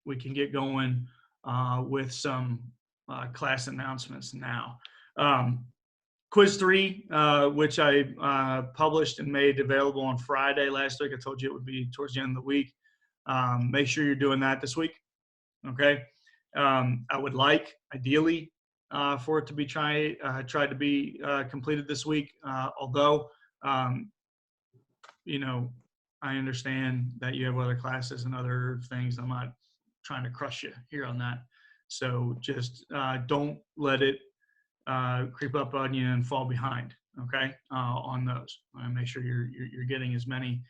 we can get going with some class announcements now. Quiz 3, which I published and made available on Friday last week. I told you it would be towards the end of the week. Make sure you're doing that this week. Okay. I would like, ideally, for it to be tried to be completed this week. Although, you know, I understand that you have other classes and other things. I'm not trying to crush you here on that. So just don't let it creep up on you and fall behind. Okay, on those. Make sure you're getting as many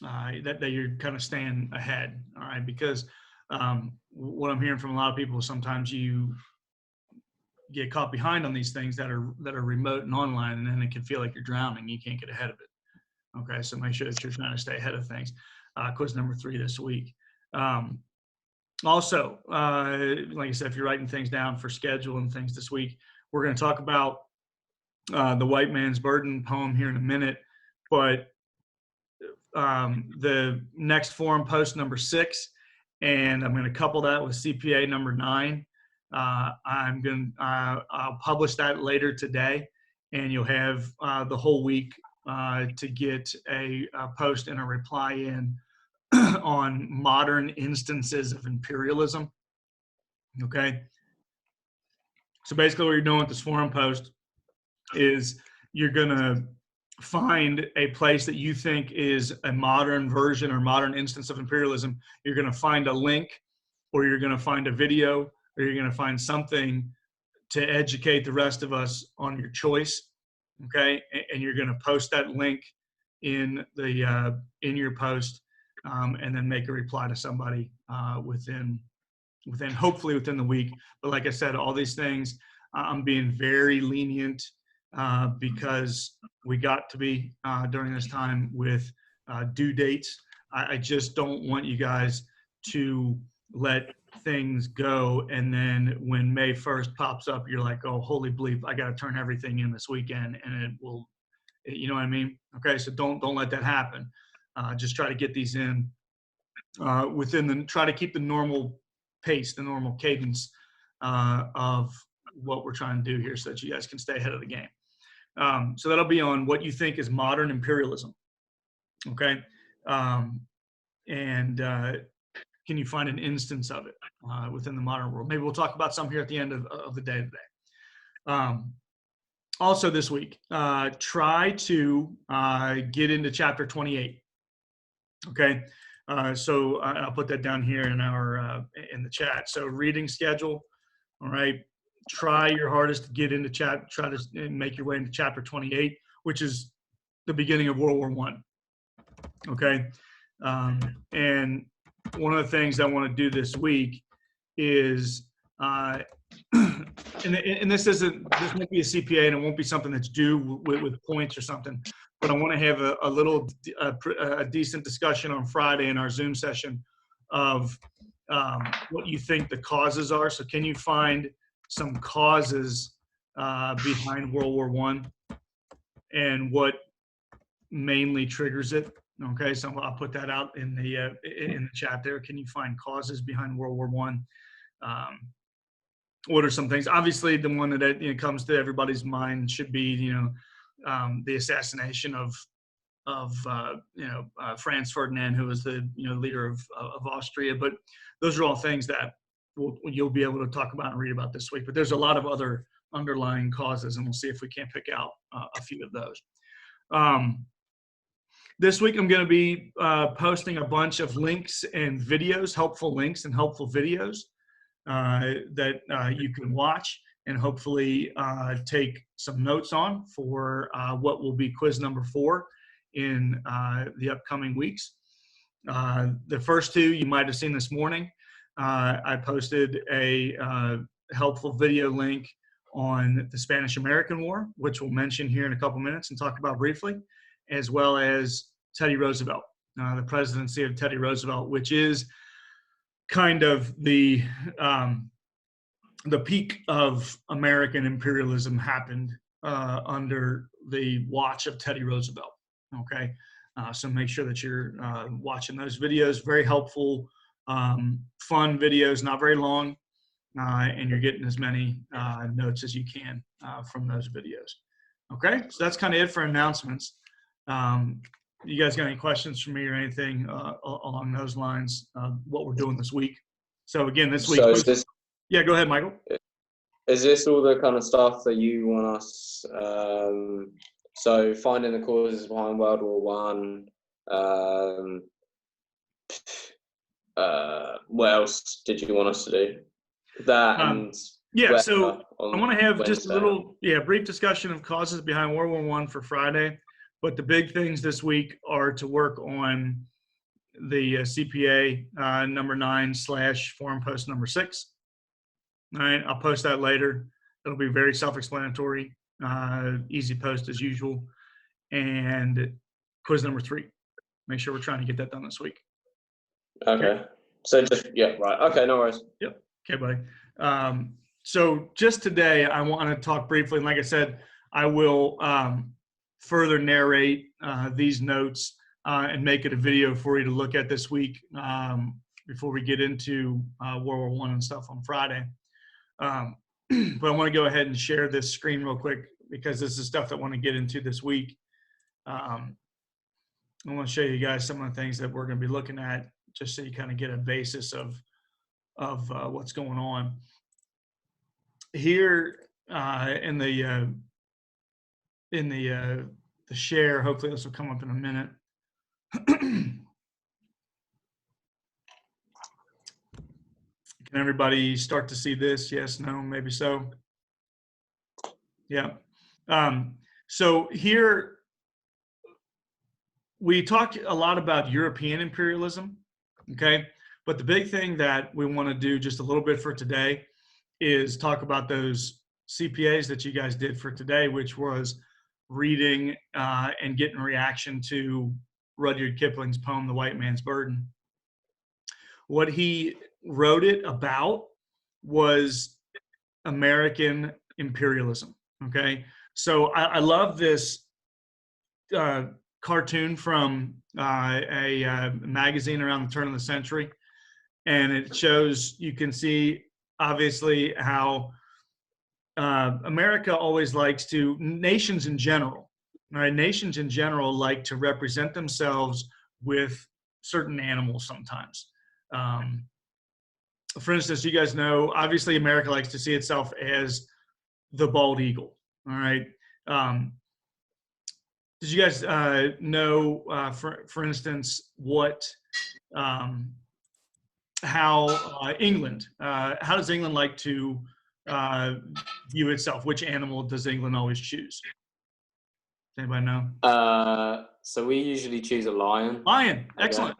that you're kind of staying ahead. All right, because what I'm hearing from a lot of people is sometimes you get caught behind on these things that are remote and online, and then it can feel like you're drowning. You can't get ahead of it. Okay, so make sure that you're trying to stay ahead of things. Quiz number 3 this week. Also, like I said, if you're writing things down for schedule and things this week, we're going to talk about the White Man's Burden poem here in a minute. But the next forum post number 6, and I'm going to couple that with CPA number 9. I'll publish that later today, and you'll have the whole week to get a post and a reply in on modern instances of imperialism. Okay. So basically what you're doing with this forum post is you're going to find a place that you think is a modern version or modern instance of imperialism. You're going to find a link, or you're going to find a video, or you're going to find something to educate the rest of us on your choice. Okay. And you're going to post that link in the in your post, and then make a reply to somebody within hopefully within the week. But like I said, all these things, I'm being very lenient because we got to be during this time with due dates. I just don't want you guys to let things go, and then when May 1st pops up, you're like, oh, holy bleep, I got to turn everything in this weekend, and it will, you know what I mean? Okay, so don't let that happen. Just try to get these in try to keep the normal pace, the normal cadence of what we're trying to do here, so that you guys can stay ahead of the game. So that'll be on what you think is modern imperialism. Okay, and can you find an instance of it within the modern world? Maybe we'll talk about some here at the end of the day today. Also this week, try to get into chapter 28. Okay, so I'll put that down here in our in the chat. So reading schedule. All right, try your hardest to get into try to make your way into chapter 28, which is the beginning of World War I. Okay, and one of the things I want to do this week is, and this won't be a CPA, and it won't be something that's due with points or something, but I want to have a decent discussion on Friday in our Zoom session of what you think the causes are. So can you find some causes behind World War I and what mainly triggers it? Okay, so I'll put that out in the chat there. Can you find causes behind World War I? What are some things? Obviously, the one that comes to everybody's mind should be the assassination of Franz Ferdinand, who was the leader of Austria. But those are all things that you'll be able to talk about and read about this week. But there's a lot of other underlying causes, and we'll see if we can't pick out a few of those. This week, I'm going to be posting a bunch of links and videos, helpful links and helpful videos that you can watch and hopefully take some notes on for what will be quiz number 4 in the upcoming weeks. The first 2 you might have seen this morning. I posted a helpful video link on the Spanish-American War, which we'll mention here in a couple minutes and talk about briefly, as well as Teddy Roosevelt, the presidency of Teddy Roosevelt, which is kind of the peak of American imperialism happened under the watch of Teddy Roosevelt. Okay, So make sure that you're watching those videos. Very helpful, fun videos, not very long, and you're getting as many notes as you can from those videos. Okay, so that's kind of it for announcements. You guys got any questions for me or anything along those lines? What we're doing this week? So again, this week. So is this, yeah, go ahead, Michael. is this all the kind of stuff that you want us? So finding the causes behind World War One. What else did you want us to do? That and yeah, so I want to have Wednesday. just a little brief discussion of causes behind World War I for Friday. But the big things this week are to work on the CPA number 9 / forum post number 6. All right, I'll post that later. It'll be very self-explanatory, easy post as usual. And quiz number 3. Make sure we're trying to get that done this week. Okay. So just, yeah, right. Okay, no worries. Yep. Okay, buddy. So just today, I want to talk briefly, and like I said, I will further narrate these notes and make it a video for you to look at this week before we get into World War I and stuff on Friday. But I want to go ahead and share this screen real quick because this is stuff that I want to get into this week. I want to show you guys some of the things that we're going to be looking at, just so you kind of get a basis of what's going on here in the share. Hopefully this will come up in a minute. Can everybody start to see this? Yes, no, maybe so. Yeah. So here we talked a lot about European imperialism, okay? But the big thing that we want to do just a little bit for today is talk about those CPAs that you guys did for today, which was reading and getting reaction to Rudyard Kipling's poem, The White Man's Burden. What he wrote it about was American imperialism, okay? So I love this cartoon from a magazine around the turn of the century. And it shows, you can see obviously how America always likes to, nations in general, right? Nations in general like to represent themselves with certain animals sometimes. For instance, you guys know, obviously America likes to see itself as the bald eagle, all right? Did you guys know, for instance, what, how England, how does England like to view itself? Which animal does England always choose? Does anybody know? So we usually choose a lion. Lion, excellent.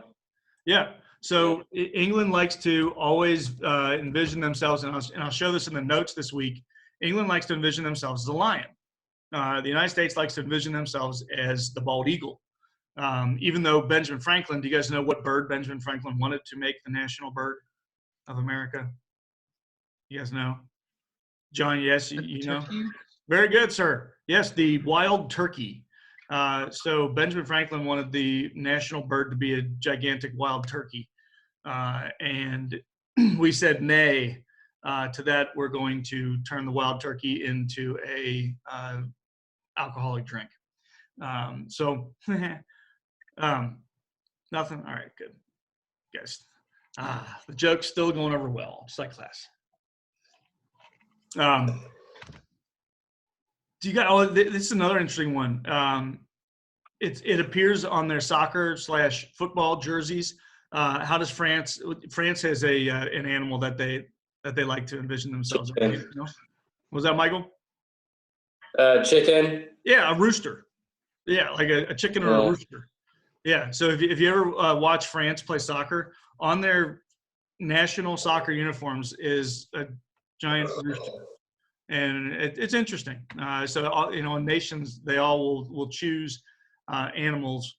Yeah. So England likes to always envision themselves, and I'll show this in the notes this week. England likes to envision themselves as a lion. The United States likes to envision themselves as the bald eagle. Even though Benjamin Franklin, do you guys know what bird Benjamin Franklin wanted to make the national bird of America? You guys know? John, yes, you know? Very good, sir. Yes, the wild turkey. So Benjamin Franklin wanted the national bird to be a gigantic wild turkey. And we said nay to that. We're going to turn the wild turkey into a alcoholic drink. Nothing. All right, good. Guys, the joke's still going over well, just like class. Do you got? Oh, this is another interesting one. It appears on their soccer / football jerseys. How does France? France has an animal that they like to envision themselves. You know? Was that Michael? Chicken. Yeah, a rooster. Yeah, like a chicken or a rooster. Yeah. So if you ever watch France play soccer, on their national soccer uniforms is a giant rooster. And it's interesting. So, you know, nations, they all will choose animals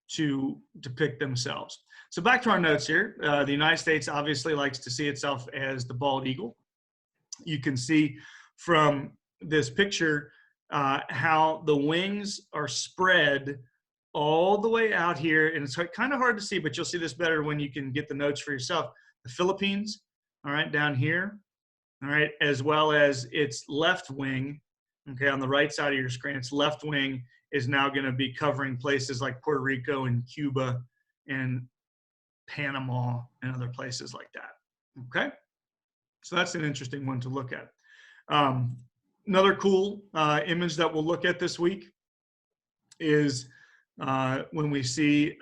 to depict themselves. So back to our notes here. The United States obviously likes to see itself as the bald eagle. You can see from this picture how the wings are spread all the way out here, and it's kind of hard to see, but you'll see this better when you can get the notes for yourself. The Philippines, all right, down here, all right, as well as its left wing, okay, on the right side of your screen, its left wing is now going to be covering places like Puerto Rico and Cuba and Panama and other places like that, okay? So that's an interesting one to look at. Another cool image that we'll look at this week is when we see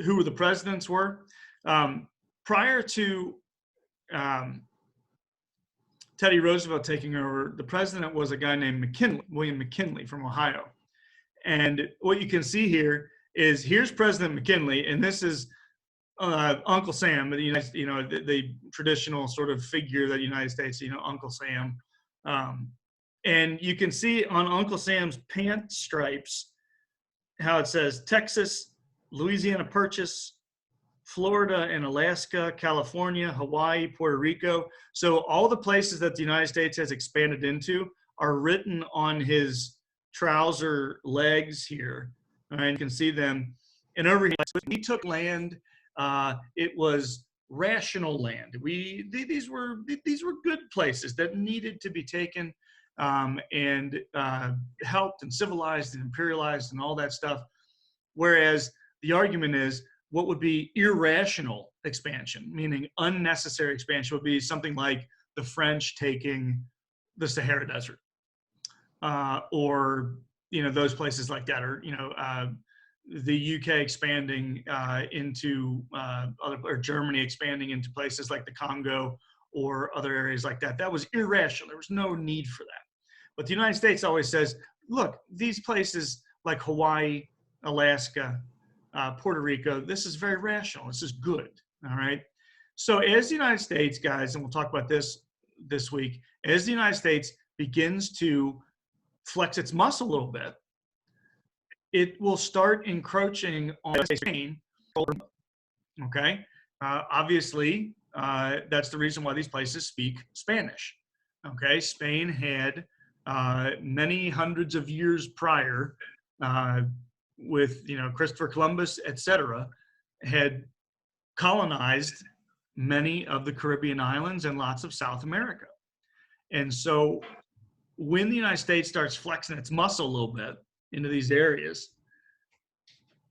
who the presidents were. Prior to Teddy Roosevelt taking over, the president was a guy named William McKinley from Ohio. And what you can see here is here's President McKinley, and this is Uncle Sam, the traditional sort of figure that the United States, Uncle Sam. And you can see on Uncle Sam's pant stripes how it says Texas, Louisiana Purchase, Florida and Alaska, California, Hawaii, Puerto Rico. So all the places that the United States has expanded into are written on his trouser legs here. And you can see them. And over here, he took land. It was rational land. These were good places that needed to be taken and helped and civilized and imperialized and all that stuff. Whereas the argument is, what would be irrational expansion, meaning unnecessary expansion, would be something like the French taking the Sahara Desert, or those places like that, or the UK expanding into or Germany expanding into places like the Congo or other areas like that. That was irrational. There was no need for that. But the United States always says, look, these places like Hawaii, Alaska, Puerto Rico, this is very rational. This is good. All right. So as the United States, guys, and we'll talk about this week, as the United States begins to flex its muscle a little bit, it will start encroaching on Spain. Okay. Obviously, that's the reason why these places speak Spanish. Okay. Spain had many hundreds of years prior, with Christopher Columbus, etc., had colonized many of the Caribbean islands and lots of South America. And so when the United States starts flexing its muscle a little bit into these areas,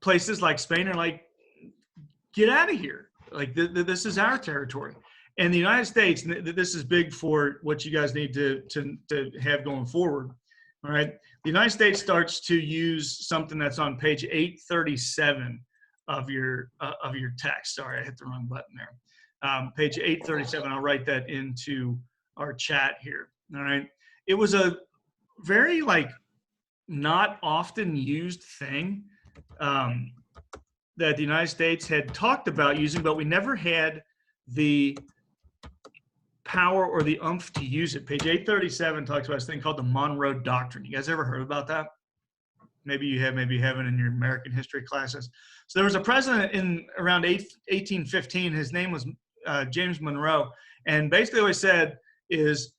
places like Spain are like, get out of here. Like this is our territory. And the United States, this is big for what you guys need to have going forward. All right. The United States starts to use something that's on page 837 of your text. Sorry, I hit the wrong button there. Page 837. I'll write that into our chat here. All right. It was a very not often used thing that the United States had talked about using, but we never had the power or the oomph to use it. Page 837 talks about this thing called the Monroe Doctrine. You guys ever heard about that? Maybe you have, maybe you haven't in your American history classes. So there was a president in around 1815. His name was James Monroe. And basically what he said is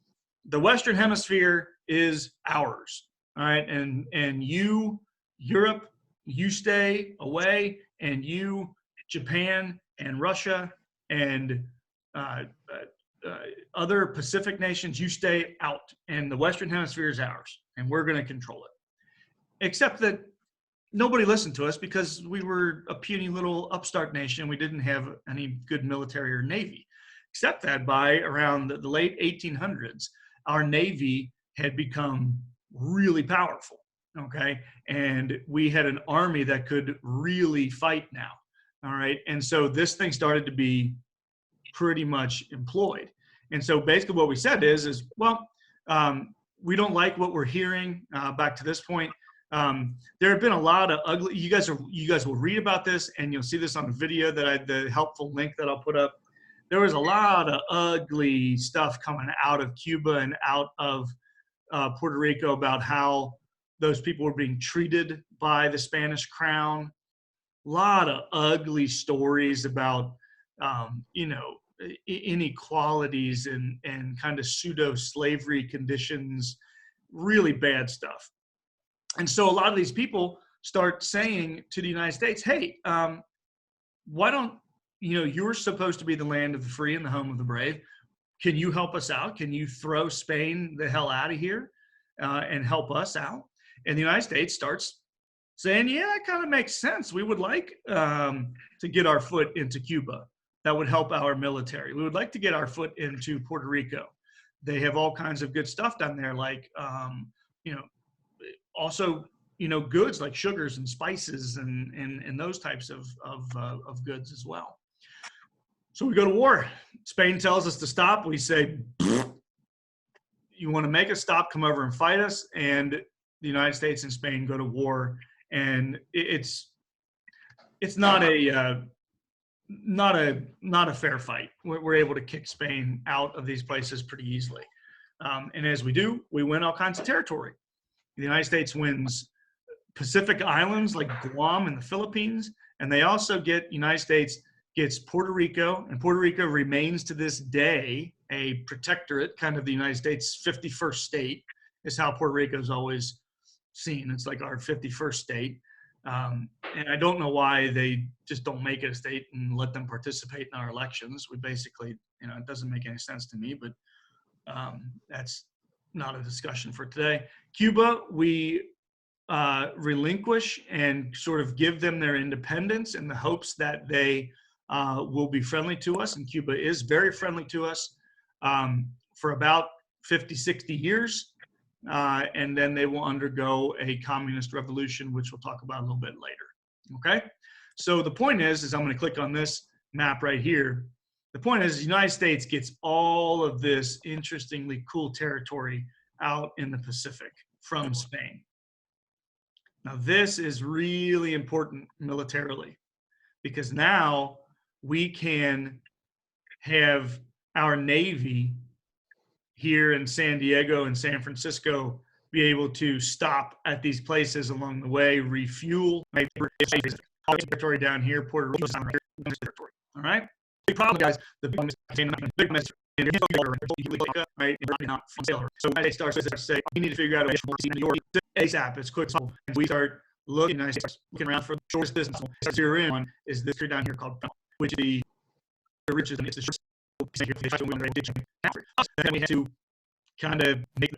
the Western Hemisphere is ours. All right. And you, Europe, you stay away, and you, Japan and Russia and other Pacific nations, you stay out, and the Western Hemisphere is ours, and we're going to control it. Except that nobody listened to us because we were a puny little upstart nation. We didn't have any good military or navy. Except that by around the late 1800s, our navy had become really powerful. Okay, and we had an army that could really fight now. All right, and so this thing started to be pretty much employed. And so basically what we said is well, we don't like what we're hearing back to this point. There have been a lot of ugly, you guys will read about this, and you'll see this on the video that the helpful link that I'll put up. There was a lot of ugly stuff coming out of Cuba and out of Puerto Rico about how those people were being treated by the Spanish crown. A lot of ugly stories about, inequalities and kind of pseudo-slavery conditions, really bad stuff. And so a lot of these people start saying to the United States, hey, why don't, you're supposed to be the land of the free and the home of the brave. Can you help us out? Can you throw Spain the hell out of here and help us out? And the United States starts saying, yeah, it kind of makes sense. We would like to get our foot into Cuba. That would help our military. We would like to get our foot into Puerto Rico. They have all kinds of good stuff down there, like, also, goods like sugars and spices and those types of goods as well. So we go to war. Spain tells us to stop. We say, you want to make us stop, come over and fight us. And the United States and Spain go to war. And it's not a fair fight. We're able to kick Spain out of these places pretty easily. And as we do, we win all kinds of territory. The United States wins Pacific Islands like Guam and the Philippines. And they also United States gets Puerto Rico, and Puerto Rico remains to this day a protectorate, kind of the United States' 51st state is how Puerto Rico is always seen. It's like our 51st state. And I don't know why they just don't make it a state and let them participate in our elections. We basically, it doesn't make any sense to me, but that's not a discussion for today. Cuba, we relinquish and sort of give them their independence in the hopes that they will be friendly to us. And Cuba is very friendly to us for about 50, 60 years. And then they will undergo a communist revolution, which we'll talk about a little bit later. Okay? So the point is I'm going to click on this map right here. The point is the United States gets all of this interestingly cool territory out in the Pacific from Spain. Now, this is really important militarily because now we can have our Navy here in San Diego and San Francisco be able to stop at these places along the way, refuel, maybe territory down here, Puerto Rico, territory. All right? Big problem, guys. The big mess right? Not from sailor. So when they start to say, we need to figure out a way to New York ASAP as quick as possible. And we start looking around for the shortest distance. Zero in on is this down here called which the riches and it's the shortest. Then we have to kind of make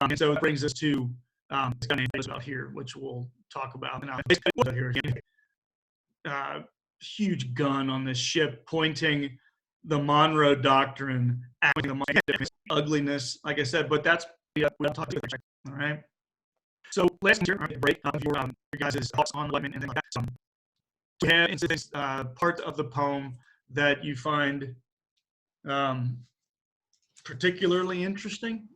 and so it brings us to this kind of about here, which we'll talk about. And basically here again, huge gun on this ship pointing the Monroe Doctrine at the ugliness, like I said, but that's we'll talk about. All right. So last year, break your guys' thoughts on Whiteman and then like that. We have into this part of the poem that you find particularly interesting.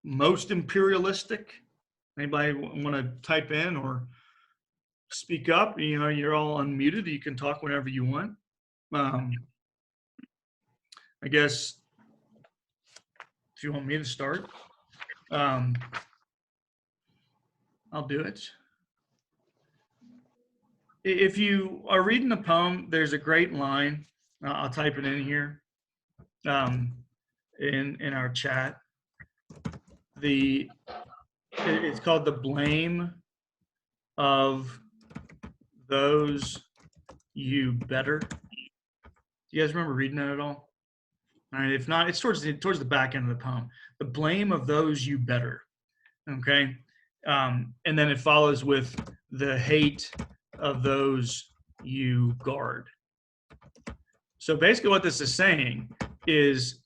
Most imperialistic. Anybody want to type in or speak up? You're all unmuted. You can talk whenever you want. I guess if you want me to start, I'll do it. If you are reading the poem, there's a great line. I'll type it in here in our chat. It's called The Blame of Those You Better. Do you guys remember reading that at all? All right, if not, it's towards the back end of the poem. The blame of those you better. Okay, and then it follows with the hate of those you guard. So basically what this is saying is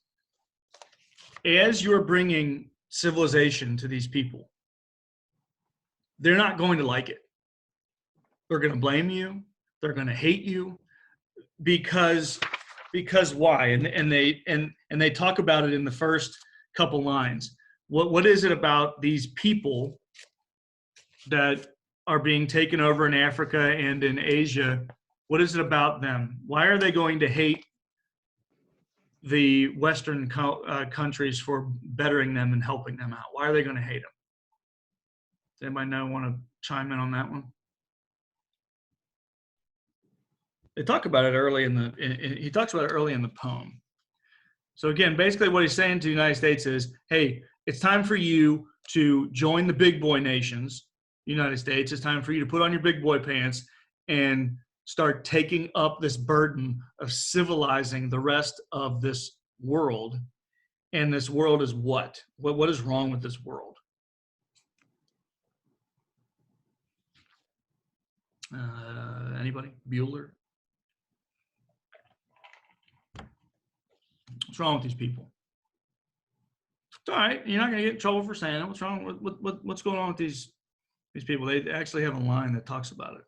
as you're bringing civilization to these people, they're not going to like it. They're going to blame you. They're going to hate you because why? And they talk about it in the first couple lines. What is it about these people that are being taken over in Africa and in Asia? What is it about them? Why are they going to hate the Western countries for bettering them and helping them out? Why are they going to hate them? Does anybody want to chime in on that one? They talk about it early he talks about it early in the poem. So again, basically what he's saying to the United States is, hey, It's time for you to join the big boy nations, United States. It's time for you to put on your big boy pants and start taking up this burden of civilizing the rest of this world. And this world is what? What is wrong with this world? Anybody? Bueller? What's wrong with these people? It's all right. You're not going to get in trouble for saying it. What's wrong? What's going on with these people? They actually have a line that talks about it.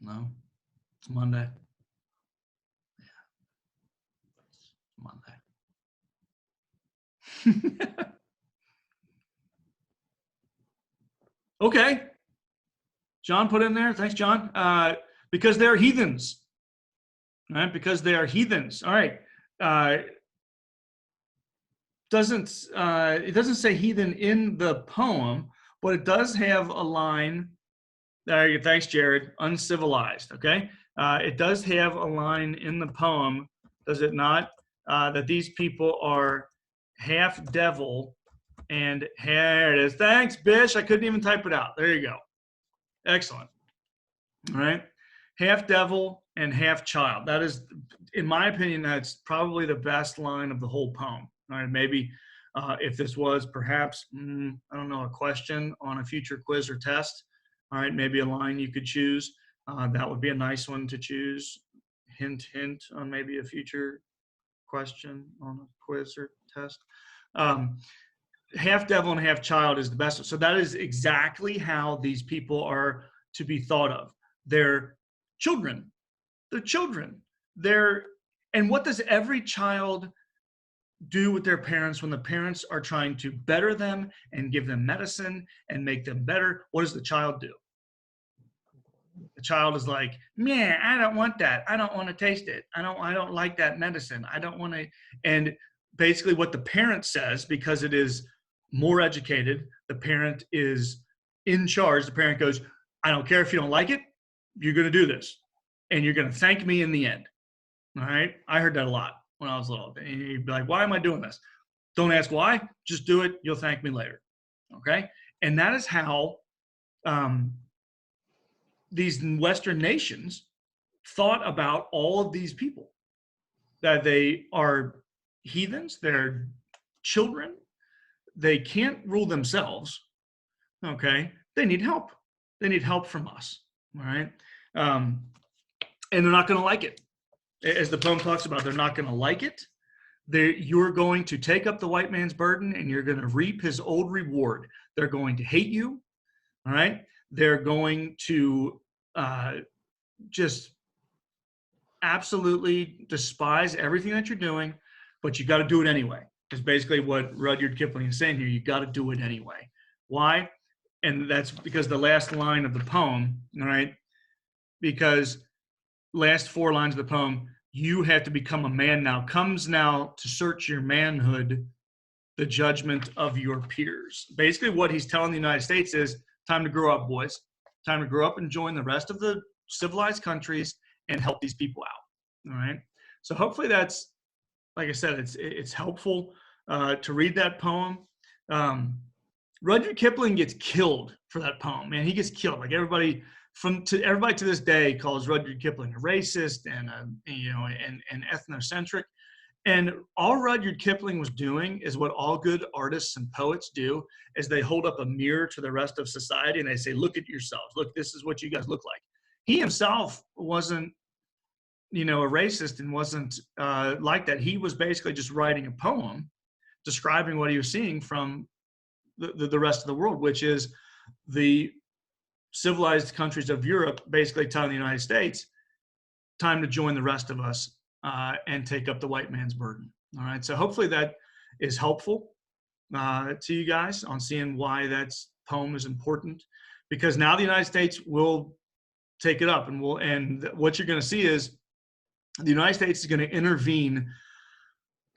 No, it's Monday. Yeah, it's Monday. Okay. John put in there. Thanks, John. Because they're heathens. All right? Because they are heathens. All right. It doesn't say heathen in the poem, but it does have a line. Thanks, Jared. Uncivilized. Okay. It does have a line in the poem, does it not? That these people are half devil and here it is. Thanks, Bish. I couldn't even type it out. There you go. Excellent. All right. Half devil and half child. That is, in my opinion, that's probably the best line of the whole poem. All right. Maybe if this was perhaps, I don't know, a question on a future quiz or test. All right. Maybe a line you could choose. That would be a nice one to choose. Hint, hint on maybe a future question on a quiz or test. Half devil and half child is the best. So that is exactly how these people are to be thought of. They're children. They're children. And what does every child do with their parents when the parents are trying to better them and give them medicine and make them better? What does the child do? The child is like, man, I don't want that. I don't want to taste it. I don't like that medicine. I don't want to. And basically what the parent says, because it is more educated, the parent is in charge. The parent goes, I don't care if you don't like it. You're going to do this. And you're going to thank me in the end. All right. I heard that a lot when I was little. And you'd be like, why am I doing this? Don't ask why. Just do it. You'll thank me later. Okay. And that is how these Western nations thought about all of these people, that they are heathens, they're children, they can't rule themselves, okay? They need help. They need help from us, all right? And they're not going to like it. As the poem talks about, they're not going to like it. You're going to take up the white man's burden and you're going to reap his old reward. They're going to hate you, all right? They're going to just absolutely despise everything that you're doing, but you got to do it anyway. Is basically what Rudyard Kipling is saying here. You got to do it anyway. Why? And that's because the last line of the poem, all right? Because last 4 lines of the poem, you have to become a man now, comes now to search your manhood, the judgment of your peers. Basically what he's telling the United States is time to grow up, boys. Time to grow up and join the rest of the civilized countries and help these people out. All right. So hopefully that's, like I said, it's helpful to read that poem. Rudyard Kipling gets killed for that poem. Man, he gets killed. Like everybody to this day calls Rudyard Kipling a racist and and ethnocentric. And all Rudyard Kipling was doing is what all good artists and poets do, is they hold up a mirror to the rest of society and they say, look at yourselves. Look, this is what you guys look like. He himself wasn't, a racist and wasn't like that. He was basically just writing a poem describing what he was seeing from the rest of the world, which is the civilized countries of Europe basically telling the United States, time to join the rest of us and take up the white man's burden. All right. So hopefully that is helpful to you guys on seeing why that poem is important, because now the United States will take it up and what you're going to see is the United States is going to intervene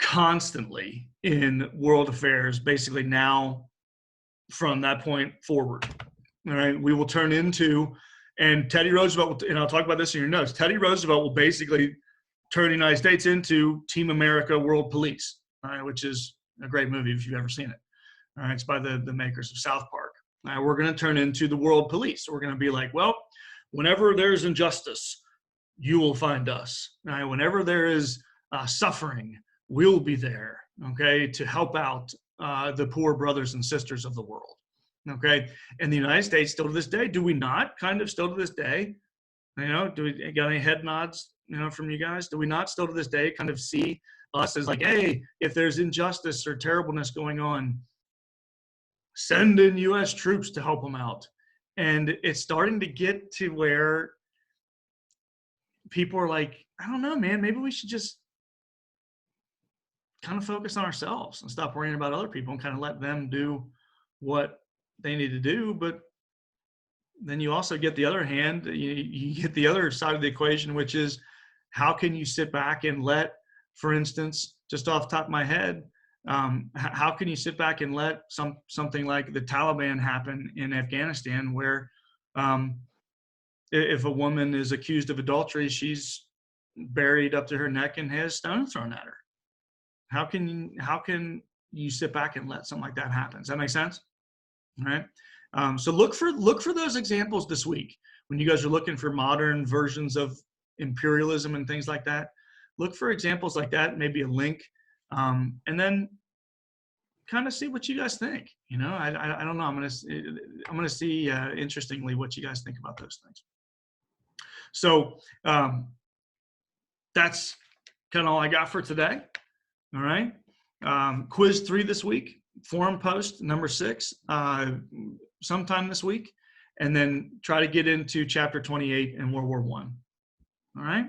constantly in world affairs, basically now from that point forward. All right. We will turn into And Teddy Roosevelt, and I'll talk about this in your notes, Teddy Roosevelt will basically turn the United States into Team America World Police, which is a great movie if you've ever seen it. All right, it's by the makers of South Park. We're going to turn into the world police. We're going to be like, well, whenever there's injustice, you will find us. Whenever there is suffering, we'll be there, okay, to help out the poor brothers and sisters of the world, okay? In the United States, still to this day, do we not kind of still to this day, do we got any head nods, from you guys? Do we not still to this day kind of see us as like, hey, if there's injustice or terribleness going on, send in U.S. troops to help them out? And it's starting to get to where people are like, I don't know, man, maybe we should just kind of focus on ourselves and stop worrying about other people and kind of let them do what they need to do. But then you also get the other hand, you get the other side of the equation, which is how can you sit back and let, for instance, just off the top of my head, how can you sit back and let something like the Taliban happen in Afghanistan, where if a woman is accused of adultery, she's buried up to her neck and has stones thrown at her? How can you sit back and let something like that happen? Does that make sense? All right. So look for those examples this week when you guys are looking for modern versions of imperialism and things like that. Look for examples like that, maybe a link, and then kind of see what you guys think. I don't know. I'm gonna see interestingly what you guys think about those things. So that's kind of all I got for today. All right. Quiz 3 this week, forum post number 6, sometime this week, and then try to get into chapter 28 in World War I. All right.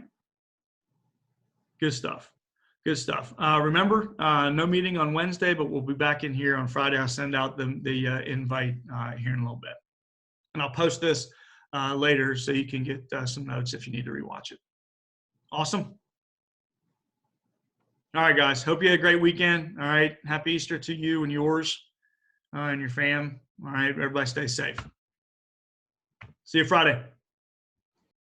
Good stuff. Good stuff. Remember, no meeting on Wednesday, but we'll be back in here on Friday. I'll send out the invite here in a little bit. And I'll post this later so you can get some notes if you need to rewatch it. Awesome. All right, guys. Hope you had a great weekend. All right. Happy Easter to you and yours and your fam. All right. Everybody stay safe. See you Friday.